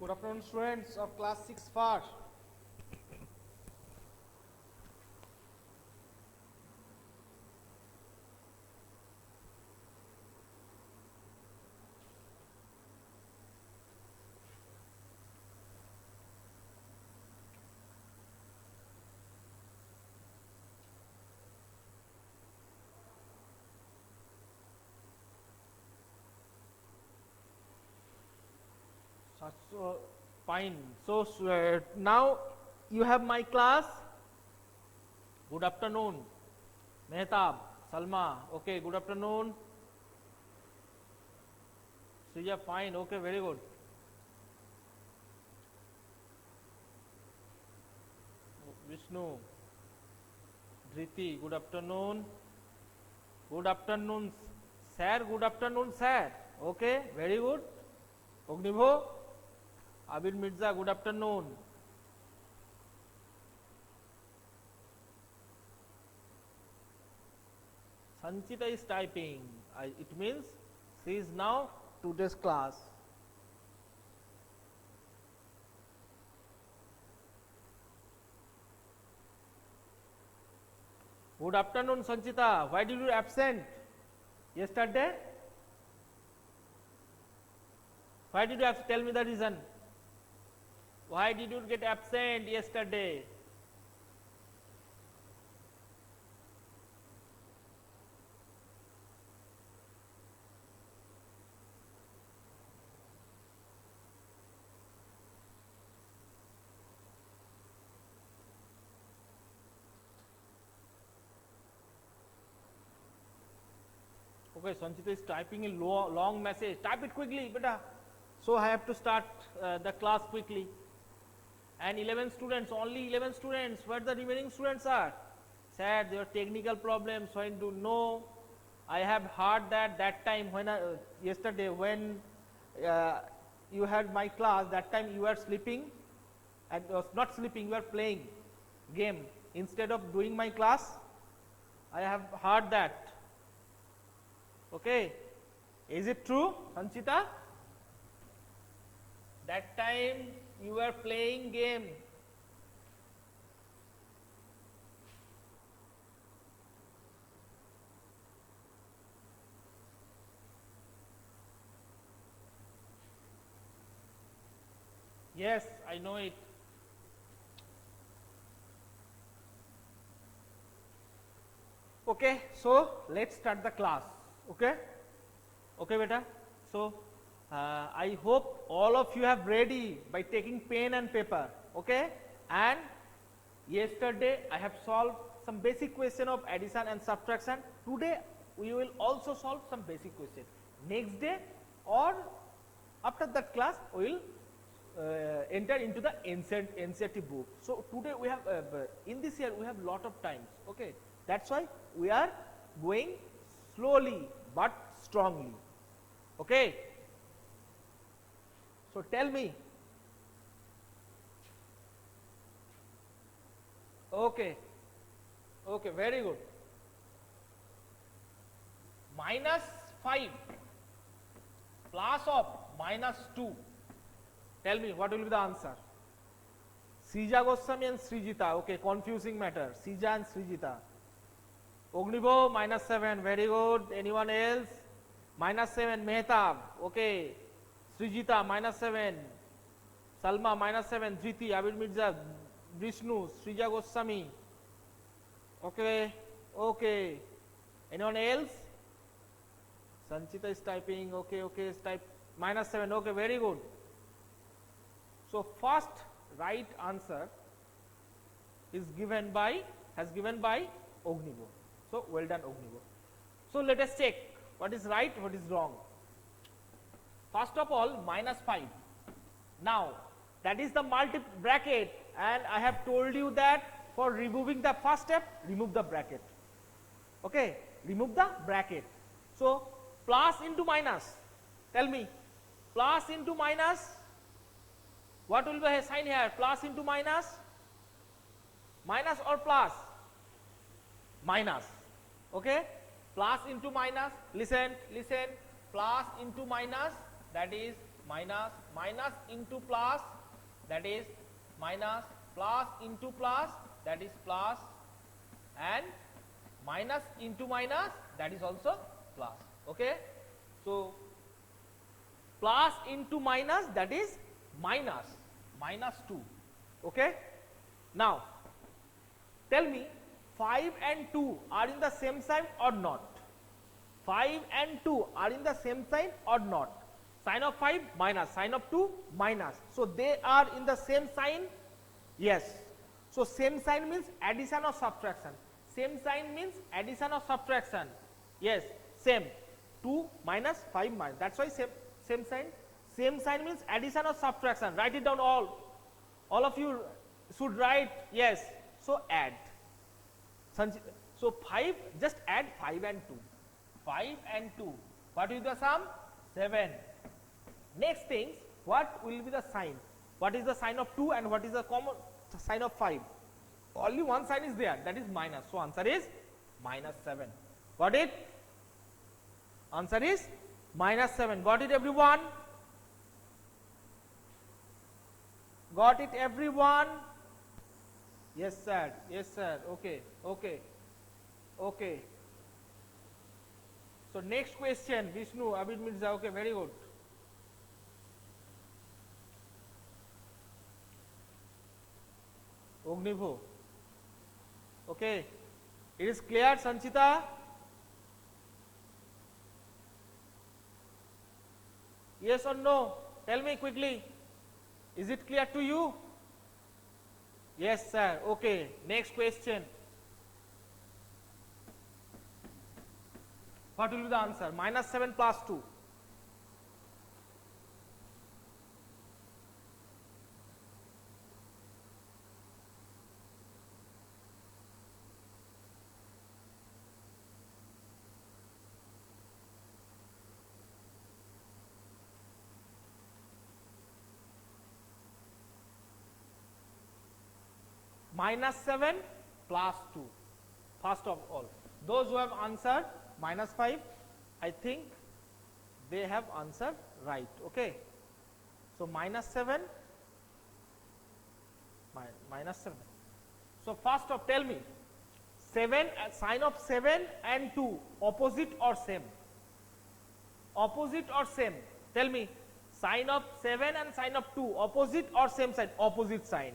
Good afternoon, students of class 6 first. So, fine. So, now you have my class. Good afternoon. Mehtab, Salma. Okay, good afternoon. Sriya, fine. Okay, very good. Vishnu, Dhriti, good afternoon. Good afternoon, sir. Good afternoon, sir. Okay, very good. Ognivo, Abir Mirza, good afternoon. Sanchita is typing. It means she is now today's class. Good afternoon, Sanchita. Why did you absent yesterday? Why did you tell me the reason? Why did you get absent yesterday? Okay, Sanchita is typing a long message. Type it quickly, beta. So I have to start the class quickly. And 11 students, only 11 students. Where the remaining students are? Sad, there are technical problems. When to know? I have heard that time when yesterday when you had my class, that time you were sleeping and not sleeping, you were playing game instead of doing my class. I have heard that. Okay, is it true, Sanchita? That time you were playing game. Yes, I know it. Okay, so let's start the class. Okay, okay, beta. So I hope all of you have ready by taking pen and paper. Okay, and yesterday I have solved some basic question of addition and subtraction. Today we will also solve some basic question. Next day or after that class we will enter into the NCERT book. So today we have in this year we have lot of times. Okay, that's why we are going slowly but strongly. Okay, so tell me. Okay, okay, very good. Minus 5 plus of minus 2. Tell me what will be the answer? Srija Goswami and Srijita. Okay, confusing matter. Srija and Srijita. Ognivo minus 7. Very good. Anyone else? Minus 7. Mehtab. Okay. Srijita minus 7. Salma minus 7. Dhriti. Abir Mirza. Vishnu. Srija Goswami. Okay. Okay. Anyone else? Sanchita is typing. Okay. Okay. Type minus 7. Okay. Very good. So first right answer is given by Ognivo. So well done, Ognivo. So let us check what is right, what is wrong. First of all, minus 5. Now that is the multi bracket, and I have told you that for removing the first step, remove the bracket. Okay, remove the bracket. So plus into minus. Tell me, plus into minus. What will be the sign here? Plus into minus? Minus or plus? Minus. Okay? Plus into minus. Listen, listen. Plus into minus, that is minus, minus into plus, that is minus, plus into plus, that is plus, and minus into minus, that is also plus. Okay, so plus into minus, that is minus, minus 2. Okay, now tell me 5 and 2 are in the same sign or not? 5 and 2 are in the same sign or not? Sign of 5 minus, sign of 2 minus. So they are in the same sign? Yes. So same sign means addition or subtraction. Same sign means addition or subtraction. Yes, same. 2 minus 5 minus. That's why same sign. Same sign means addition or subtraction. Write it down all. All of you should write yes. So add. So 5, just add 5 and 2. 5 and 2. What is the sum? 7. Next things, what will be the sign? What is the sign of 2 and what is the common sign of 5? Only one sign is there, that is minus. So answer is minus 7. Got it? Answer is minus 7. Got it, everyone? Got it, everyone? Yes, sir. Yes, sir. Okay. Okay. Okay. So next question, Vishnu, Abid Mirza. Okay, very good. Ognivo. Okay. It is clear, Sanchita? Yes or no? Tell me quickly. Is it clear to you? Yes, sir. Okay. Next question. What will be the answer? Minus 7 plus 2. Minus 7 plus 2. First of all, those who have answered minus 5, I think they have answered right. Okay. So minus 7, minus 7. So first of, tell me, 7, sign of 7 and 2, opposite or same? Opposite or same? Tell me, sign of 7 and sign of 2, opposite or same sign? Opposite sign.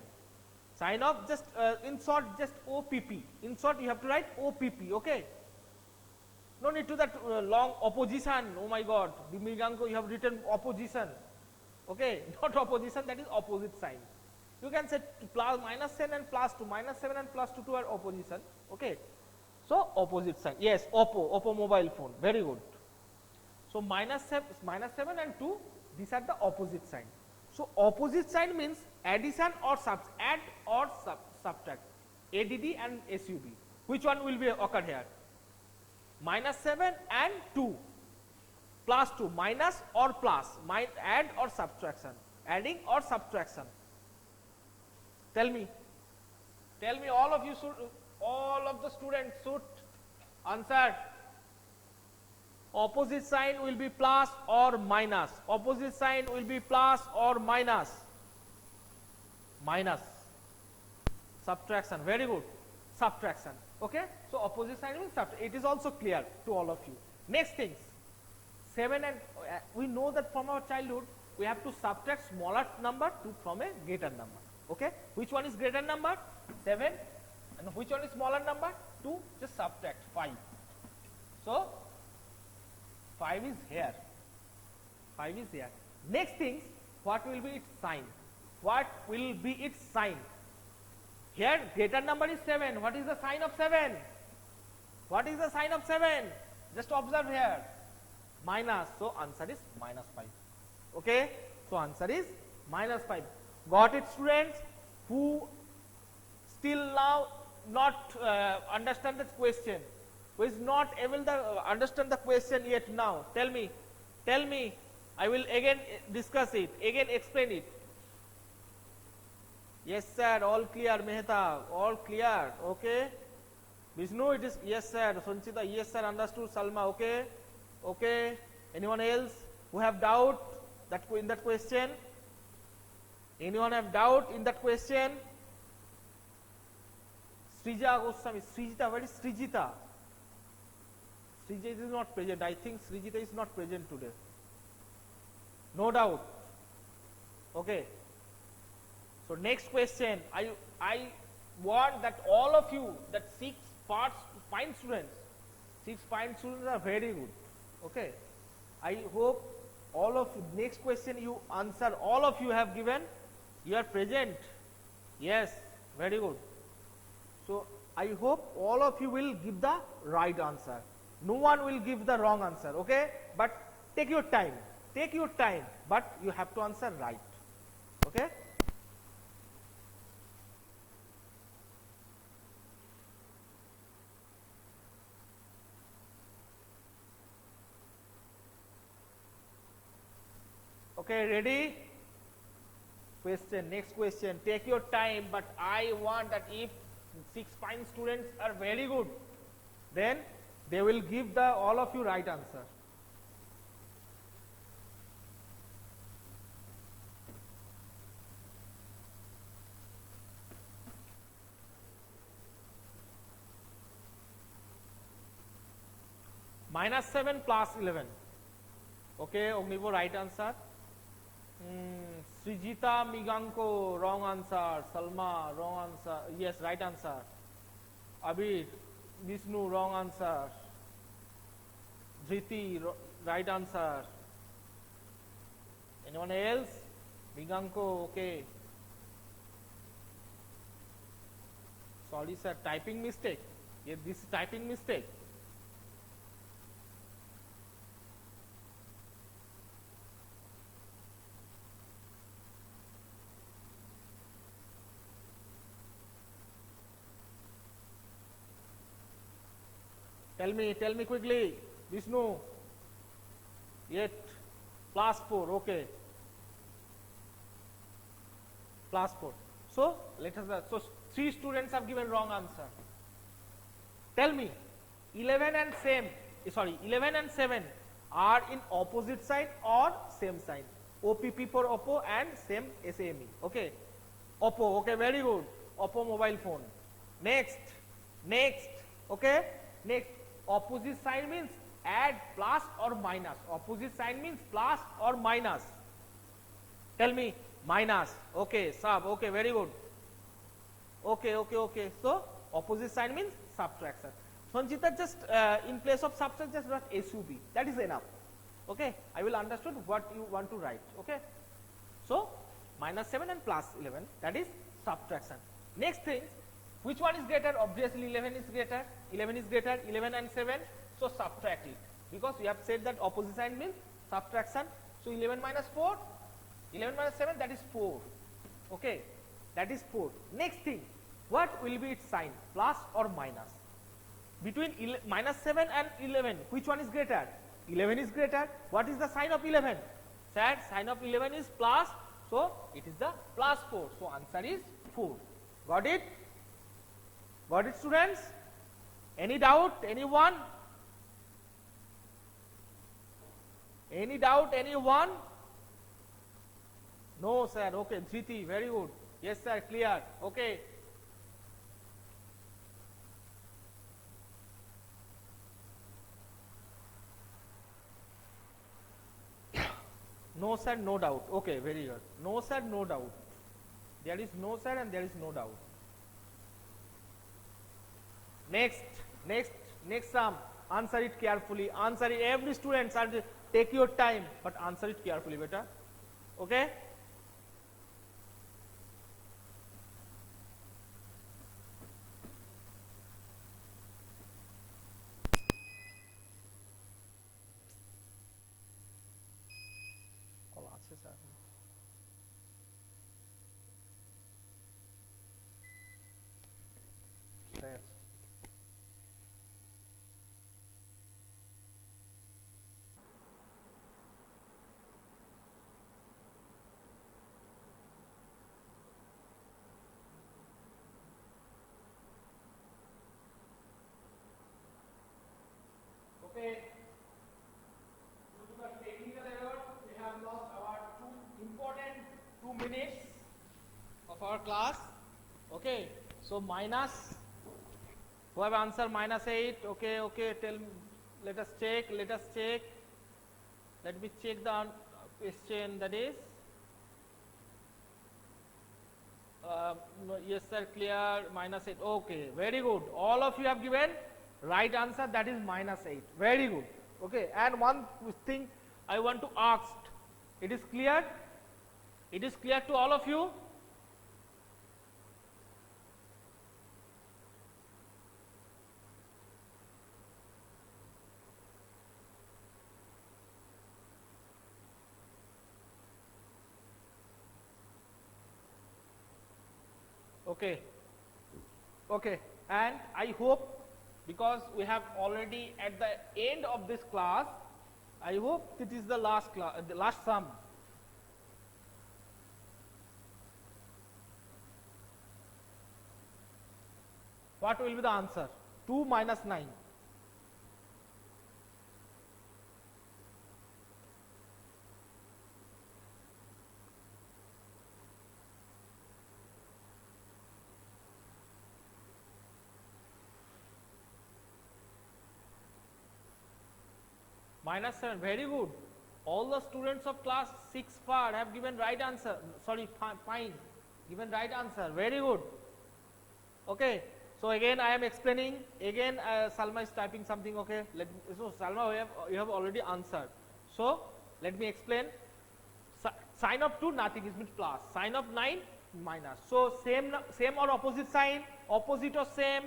Sign of, just in short, just OPP. In short, you have to write OPP, okay? No need to that long opposition. Oh my God, Mirganko, you have written opposition. Okay, not opposition, that is opposite sign. You can say plus minus 7 and plus 2. Minus 7 and plus 2 are opposition. Okay. So opposite sign. Yes, Oppo mobile phone. Very good. So minus 7 and 2, these are the opposite sign. So opposite sign means addition or add or subtract. ADD and SUB. Which one will be occur here? Minus 7 and 2 plus 2, minus or plus, add or subtraction, adding or subtraction. Tell me, all of you should, all of the students should answer. Opposite sign will be plus or minus. Opposite sign will be plus or minus. Minus. Subtraction. Very good. Subtraction. Okay. So opposite sign means subtraction. It is also clear to all of you. Next things. 7 and we know that from our childhood we have to subtract smaller number from a greater number. Okay. Which one is greater number? 7. And which one is smaller number? 2. Just subtract 5. So 5 is here. 5 is here. Next things, what will be its sign? What will be its sign? Here greater number is 7. What is the sign of 7? What is the sign of 7? Just observe here. Minus. So answer is minus 5. Okay. So answer is minus 5. Got it, students? Who still now not understand this question? Who is not able to understand the question yet now? Tell me. I will again discuss it, again explain it. Yes, sir. All clear, Mehta. All clear. Okay. Vishnu, it is yes, sir. Sanchita, yes, sir. Understood. Salma, okay. Okay. Anyone else who have doubt? that in that question? Anyone have doubt in that question? Srija Goswami, Srijita, where is Srijita? Srijita is not present. I think Srijita is not present today. No doubt. Okay. So next question, I want that all of you, that 6 fine students are very good. Okay. I hope all of you, next question you answer, all of you have given, you are present. Yes, very good. So I hope all of you will give the right answer. No one will give the wrong answer, okay? But take your time, but you have to answer right, okay? Okay, ready? Question, next question. Take your time, but I want that if 6 fine students are very good, then they will give the all of you right answer. -7 plus 11. Okay, Ognivo, right answer. Srijita Miganko, wrong answer. Salma, wrong answer. Yes, right answer. Abir, Vishnu, wrong answer. Dhriti, right answer. Anyone else? Miganko, okay. Sorry sir, typing mistake. Yes, this is typing mistake. Tell me quickly. Vishnu. Yet. +4, okay. +4. So, let us, so 3 students have given wrong answer. Tell me, 11 and 7 are in opposite sign or same sign? OPP for Oppo and same SAME. Okay. Oppo, okay, very good. Oppo mobile phone. Next. Okay. Next. Opposite sign means add plus or minus. Opposite sign means plus or minus. Tell me, minus. Okay, sub. Okay, very good. Okay. So, opposite sign means subtraction. Sanjita, just in place of subtraction, just write SUB. That is enough. Okay, I will understood what you want to write. Okay. So, -7 and +11, that is subtraction. Next thing, which one is greater? Obviously 11 is greater. 11 and 7. So subtract it. Because we have said that opposite sign means subtraction. So 11 minus 4. 11 minus 7, that is 4. Okay. That is 4. Next thing, what will be its sign? Plus or minus? Between -7 and 11, which one is greater? 11 is greater. What is the sign of 11? Sad, sign of 11 is plus. So it is the +4. So answer is 4. Got it? Got it, students? Any doubt? Anyone? Any doubt? Anyone? No, sir. Okay, Dhriti, very good. Yes, sir, clear. Okay. No, sir, no doubt. Okay, very good. No, sir, no doubt. There is no, sir, and there is no doubt. Next sum. Answer it carefully. Answer it. Every student, take your time, but answer it carefully, beta. Okay? Okay. Due to the technical error, we have lost our our class. Okay, so minus, who have answer minus 8, okay, okay, tell me, let us check, let me check the question, that is, no, yes sir, clear, minus 8, okay, very good, all of you have given right answer, that is minus 8, very good, okay, and one thing I want to ask, it is clear? It is clear to all of you? Okay, okay, and I hope, because we have already at the end of this class, I hope it is the last class, the last sum. What will be the answer? 2 minus 9. Minus 7, very good. All the students of class 6 FAR have given right answer, sorry, fine, given right answer, very good. Okay, so again I am explaining, again Salma is typing something, okay, so Salma, you have already answered. So let me explain. Sign of 2 nothing is means plus, sign of 9 minus. So same or opposite sign, opposite or same,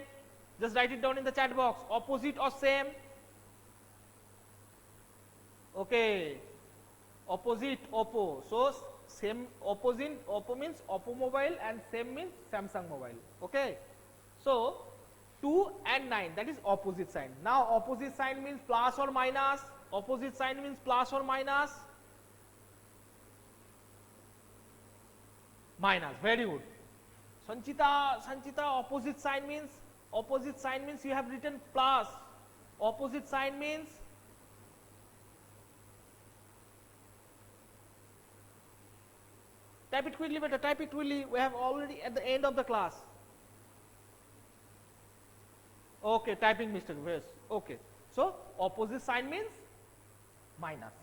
just write it down in the chat box, opposite or same. Okay, opposite, Oppo. So same, opposite, Oppo means Oppo mobile and same means Samsung mobile. Okay, so 2 and 9, that is opposite sign. Now opposite sign means plus or minus, opposite sign means plus or minus. Minus, very good. Sanchita, opposite sign means you have written plus, opposite sign means type it quickly, better type it quickly, we have already at the end of the class. Okay, typing mistake, yes, okay. So opposite sign means minus,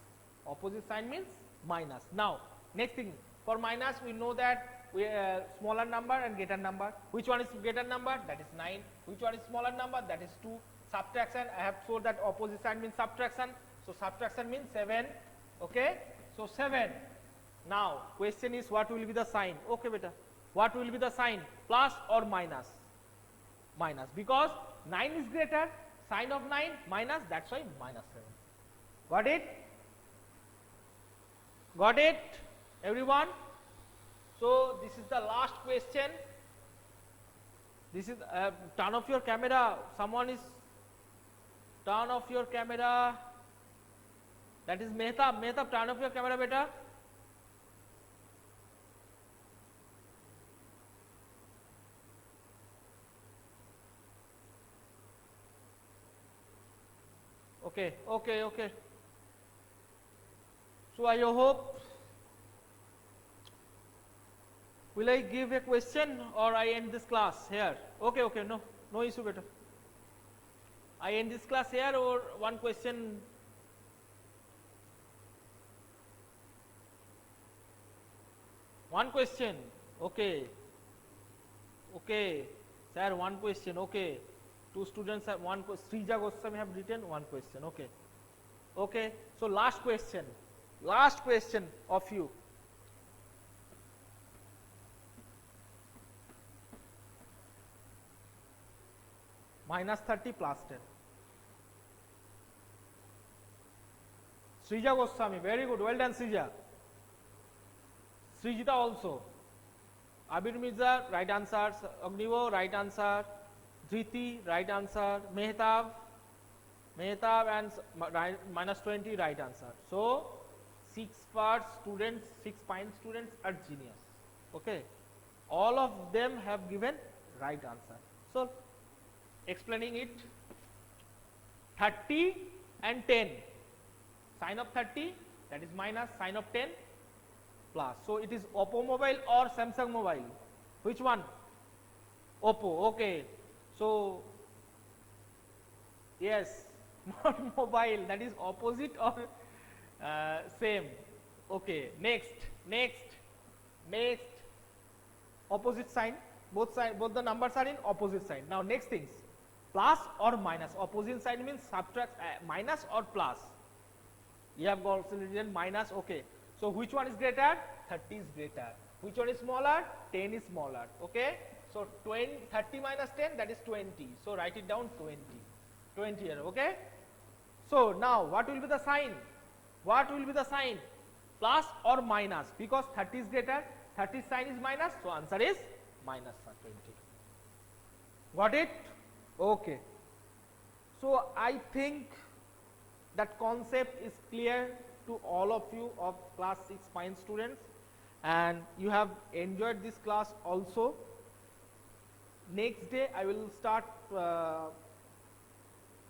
opposite sign means minus. Now next thing, for minus we know that we smaller number and greater number. Which one is greater number? That is 9. Which one is smaller number? That is 2. Subtraction, I have told that opposite sign means subtraction, so subtraction means 7. Okay, so 7. Now question is, what will be the sign? Okay beta, what will be the sign? Plus or minus? Minus, because 9 is greater, sign of 9 minus, that's why minus 7. Got it? Got it, everyone? So this is the last question. This is turn off your camera. Someone is turn off your camera. That is Mehtab. Mehtab, turn off your camera, beta. Okay, okay, okay. So I hope, will I give a question or I end this class here? Okay, okay, no issue, beta. I end this class here or one question? One question, okay. Okay, sir, one question, okay. Two students have one question. Srija Goswami have written one question, okay. Okay, so last question of you. Minus 30 plus 10. Srija Goswami, very good, well done Srija. Srijita also. Abir Mirza, right answer. Agnivo, right answer. Dhriti, right answer. Mehtab and minus 20, right answer. So 6 part students, 6 fine students are genius. Okay, all of them have given right answer. So explaining it, 30 and 10, sign of 30, that is minus, sign of 10 plus. So it is Oppo mobile or Samsung mobile? Which one? Oppo. Okay. So yes, not mobile. That is opposite or same. Okay. Next. Opposite sign. Both the numbers are in opposite sign. Now next things. Plus or minus. Opposite sign means subtract minus or plus. You have also written minus. Okay. So which one is greater? 30 is greater. Which one is smaller? 10 is smaller. Okay. So 30 minus 10, that is 20. So write it down 20. 20 here. Okay. So now what will be the sign? What will be the sign? Plus or minus? Because 30 is greater, 30 sign is minus. So answer is minus 20. Got it? Okay. So I think that concept is clear to all of you of class 6 fine students, and you have enjoyed this class also. Next day I will start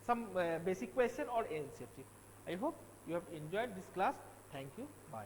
some basic question or NCERT. I hope you have enjoyed this class. Thank you. Bye.